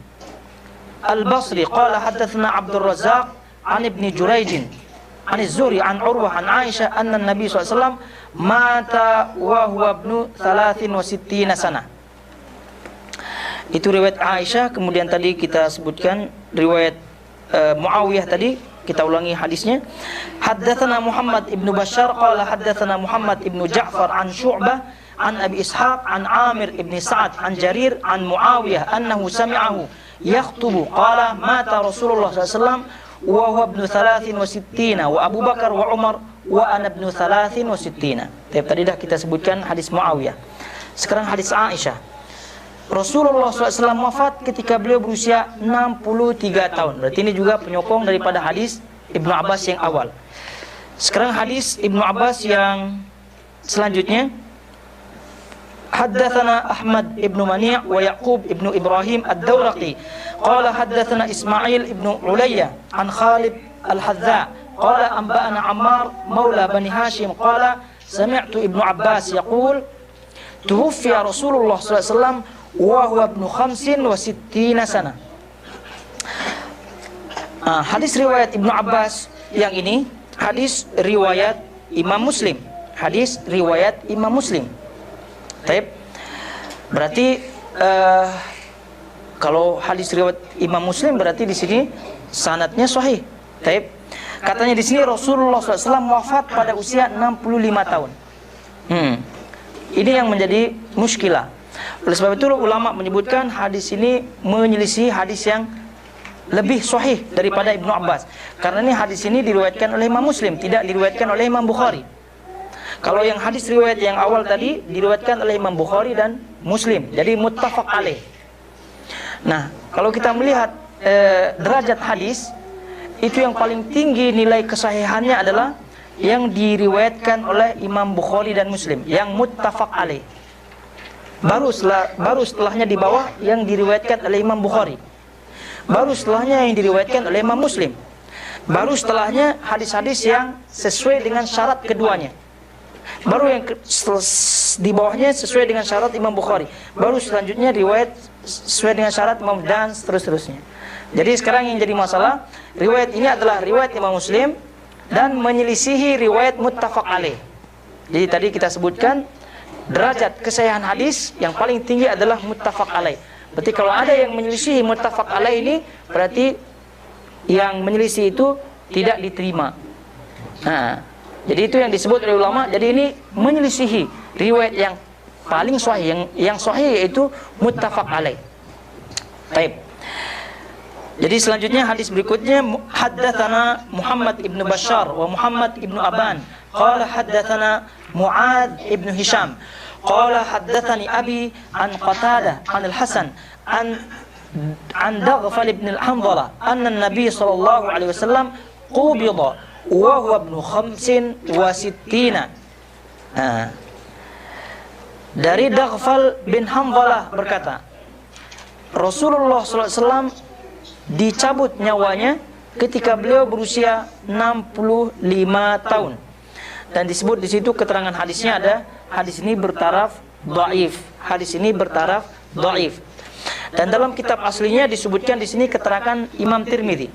al-Basri qala haddatsana Abdul Razzaq an Ibnu Jurayj an Az-Zuhri an Urwah an Aisyah anna Nabi SAW mata wa huwa ibnu 63 sana. Itu riwayat Aisyah. Kemudian tadi kita sebutkan riwayat Muawiyah tadi, kita ulangi hadisnya. Haddatsana Muhammad ibnu Bashar qala haddatsana Muhammad ibnu Ja'far an Syu'bah an Abi Ishaq an Amir ibn Sa'ad an Jarir an Muawiyah annahu sami'ahu yakhtubu qala mata Rasulullah sallallahu alaihi wasallam wa huwa ibnu 63 wa Abu Bakar wa Umar wa ana ibnu 63. Tadi dah kita sebutkan hadis Muawiyah. Sekarang hadis Aisyah. Rasulullah SAW wafat ketika beliau berusia 63 tahun. Berarti ini juga penyokong daripada hadis Ibnu Abbas yang awal. Sekarang hadis Ibnu Abbas yang selanjutnya. Haddatsana Ahmad ibnu Mani' wa Yaqub ibnu Ibrahim ad-Dawraqi qala haddatsana Ismail ibnu Ulayya an Khalid al-Hadza qala anba'ana Ammar maula Bani Hashim qala sami'tu Ibnu Abbas yaqul tuwfiya Rasulullah sallallahu alaihi wasallam wa huwa ibnu 65 sana. Hadis riwayat Ibnu Abbas yang ini hadis riwayat Imam Muslim. Hadis riwayat Imam Muslim. Taib. Berarti kalau hadis riwayat Imam Muslim berarti di sini sanadnya sahih. Taib. Katanya di sini Rasulullah SAW wafat pada usia 65 tahun. Ini yang menjadi muskilah. Oleh sebab itu ulama menyebutkan hadis ini menyelisih hadis yang lebih sahih daripada Ibnu Abbas. Karena ini hadis ini diriwayatkan oleh Imam Muslim, tidak diriwayatkan oleh Imam Bukhari. Kalau yang hadis riwayat yang awal tadi diriwayatkan oleh Imam Bukhari dan Muslim. Jadi muttafaq alaih. Nah, kalau kita melihat derajat hadis, itu yang paling tinggi nilai kesahihannya adalah yang diriwayatkan oleh Imam Bukhari dan Muslim, yang muttafaq alaih. Baru setelahnya di bawah yang diriwayatkan oleh Imam Bukhari. Baru setelahnya yang diriwayatkan oleh Imam Muslim. Baru setelahnya hadis-hadis yang sesuai dengan syarat keduanya. Baru yang di bawahnya sesuai dengan syarat Imam Bukhari. Baru selanjutnya riwayat sesuai dengan syarat Imam dan seterusnya. Jadi sekarang yang jadi masalah, riwayat ini adalah riwayat Imam Muslim dan menyelisihi riwayat muttafaq alaih. Jadi tadi kita sebutkan derajat kesahihan hadis yang paling tinggi adalah muttafaq alaih. Berarti kalau ada yang menyelisihi muttafaq alaih ini, berarti yang menyelisih itu tidak diterima. Jadi itu yang disebut oleh ulama. Jadi ini menyelisihi riwayat yang paling sahih, yang sahih yaitu muttafaq alaih. Baik. Jadi selanjutnya hadis berikutnya, haddatsana Muhammad ibnu Bashar wa Muhammad ibnu Aban qala haddatsana Mu'ad ibnu Hisham qala haddatsani abi an Qatadah an al-Hasan an Daghfal ibn al-Hanzala anna an-nabiy sallallahu alaihi wasallam qubida wa huwa ibnu 65. Dari Daghfal bin Hanzalah berkata, Rasulullah sallallahu alaihi wasallam dicabut nyawanya ketika beliau berusia 65 tahun. Dan disebut di situ keterangan hadisnya ada, hadis ini bertaraf dhaif. Hadis ini bertaraf dhaif. Dan dalam kitab aslinya disebutkan di sini keterangan Imam Tirmidzi.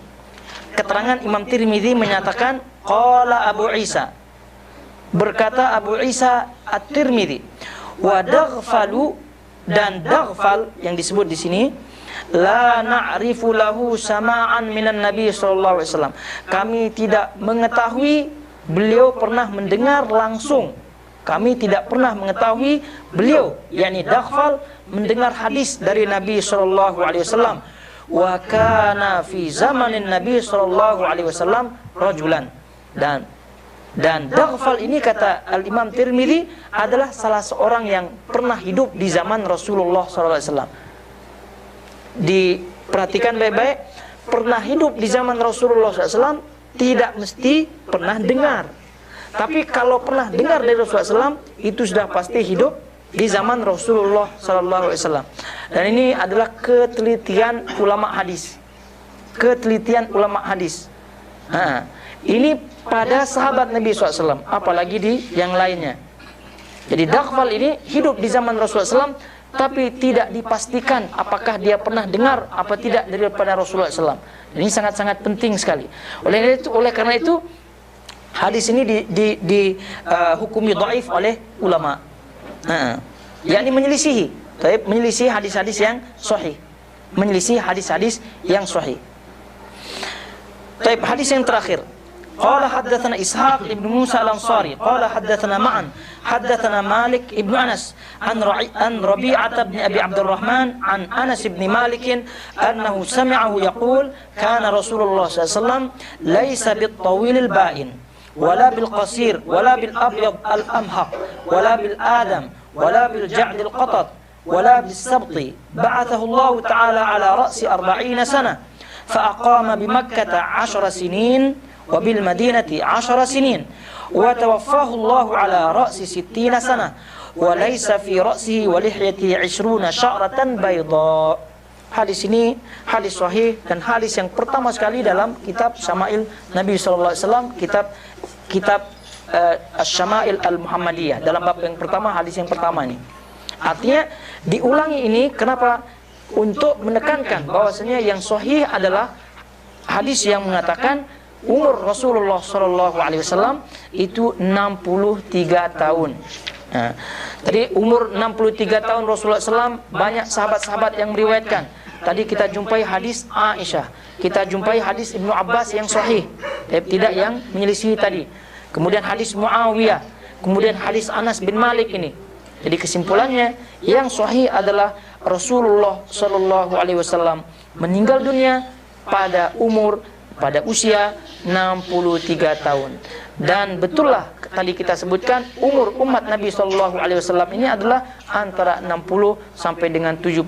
Keterangan Imam Tirmidzi menyatakan qala Abu Isa, berkata Abu Isa At-Tirmidzi, wa Daghfalu, dan Daghfal yang disebut di sini la na'rifu lahu sama'an minan Nabi sallallahu alaihi wasallam. Kami tidak mengetahui beliau pernah mendengar langsung. Kami tidak pernah mengetahui beliau, yakni Daghfal, mendengar hadis dari Nabi sallallahu alaihi wasallam. Wa kana fi zamanin Nabi sallallahu alaihi wasallam rajulan. Dan Daghfal ini kata Al-Imam Tirmidzi adalah salah seorang yang pernah hidup di zaman Rasulullah sallallahu alaihi wasallam. Diperhatikan baik-baik, pernah hidup di zaman Rasulullah SAW tidak mesti pernah dengar. Tapi kalau pernah dengar dari Rasulullah SAW, itu sudah pasti hidup di zaman Rasulullah SAW. Dan ini adalah ketelitian ulama hadis. Ketelitian ulama hadis. Ini pada sahabat Nabi SAW, apalagi di yang lainnya. Jadi Daghfal ini hidup di zaman Rasulullah SAW, tapi tidak dipastikan apakah dia pernah dengar apa tidak daripada Rasulullah SAW. Ini sangat-sangat penting sekali. Oleh karena itu hadis ini dihukumi dhaif oleh ulama. Yakni menyelisihi, menyelisihi hadis-hadis yang sahih, menyelisihi hadis-hadis yang sahih. Hadis yang terakhir, قال حدثنا إسحاق بن موسى الأنصاري قال حدثنا معا حدثنا مالك بن أنس عن ربيعة بن أبي عبد الرحمن عن أنس بن مالك أنه سمعه يقول كان رسول الله صلى الله عليه وسلم ليس بالطويل البائن ولا بالقصير ولا بالأبيض الأمهق ولا بالآدم ولا بالجعد القطط ولا بالسبط بعثه الله تعالى على رأس 40 سنة فأقام بمكة 10 سنين وبالمدينة 10 سنين وتوفاه الله على رأس 60 سنة وليس في رأسه ولحيته 20 شعرة بيضاء. Hadis ini hadis sahih dan hadis yang pertama sekali dalam kitab Syama'il Nabi SAW, kitab Syama'il Al-Muhammadiyah, dalam bab yang pertama, hadis yang pertama ini. Artinya diulangi ini kenapa? Untuk menekankan bahwasanya yang sahih adalah hadis yang mengatakan umur Rasulullah SAW itu 63 tahun. Nah, tadi umur 63 tahun Rasulullah SAW, banyak sahabat-sahabat yang meriwayatkan. Tadi kita jumpai hadis Aisyah, kita jumpai hadis Ibnu Abbas yang sahih, tidak yang menyelisih tadi. Kemudian hadis Muawiyah, kemudian hadis Anas bin Malik ini. Jadi kesimpulannya yang sahih adalah Rasulullah SAW meninggal dunia pada usia 63 tahun. Dan betullah tadi kita sebutkan umur umat Nabi SAW ini adalah antara 60 sampai dengan 70,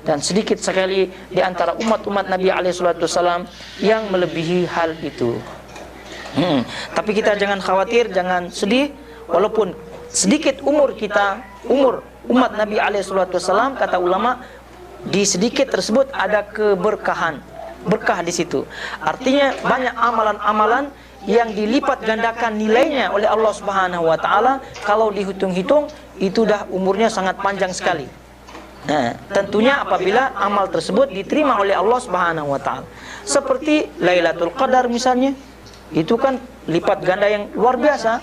dan sedikit sekali di antara umat-umat Nabi SAW yang melebihi hal itu. Tapi kita jangan khawatir, jangan sedih, walaupun sedikit umur kita, umur umat Nabi SAW, kata ulama, di sedikit tersebut ada keberkahan, berkah di situ. Artinya banyak amalan-amalan yang dilipat gandakan nilainya oleh Allah Subhanahu wa taala. Kalau dihitung-hitung itu dah umurnya sangat panjang sekali. Nah, tentunya apabila amal tersebut diterima oleh Allah Subhanahu wa taala. Seperti Lailatul Qadar misalnya, itu kan lipat ganda yang luar biasa.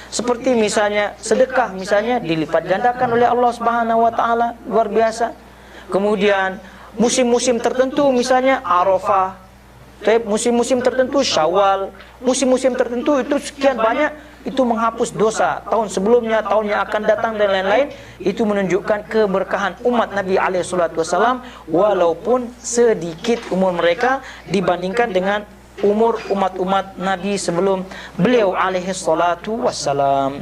Seperti misalnya sedekah misalnya dilipat gandakan oleh Allah Subhanahu wa taala, luar biasa. Kemudian musim-musim tertentu misalnya Arafah, musim-musim tertentu Syawal, musim-musim tertentu itu sekian banyak, itu menghapus dosa tahun sebelumnya, tahun yang akan datang dan lain-lain. Itu menunjukkan keberkahan umat Nabi SAW, walaupun sedikit umur mereka dibandingkan dengan umur umat-umat Nabi sebelum beliau SAW.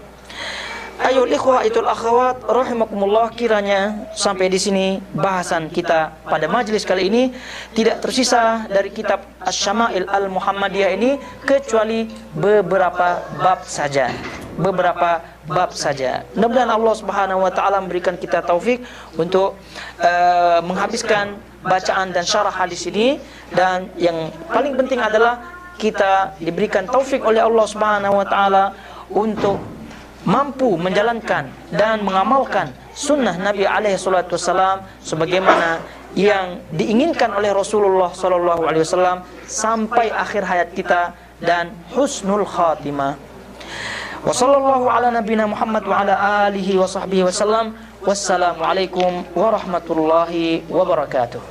Ayo ikhwah itul akhwat rahimakumullah, kiranya sampai di sini bahasan kita pada majelis kali ini tidak tersisa dari kitab Asy-Syama'il Al-Muhammadiyah ini kecuali beberapa bab saja. Mudah-mudahan Allah Subhanahu wa taala memberikan kita taufik untuk menghabiskan bacaan dan syarah hadis ini, dan yang paling penting adalah kita diberikan taufik oleh Allah Subhanahu wa taala untuk mampu menjalankan dan mengamalkan sunnah Nabi SAW sebagaimana yang diinginkan oleh Rasulullah SAW sampai akhir hayat kita dan husnul khatimah. Wa sallallahu ala nabiyina Muhammad wa ala alihi wa sahbihi wasallam. Wassalamualaikum warahmatullahi wabarakatuh.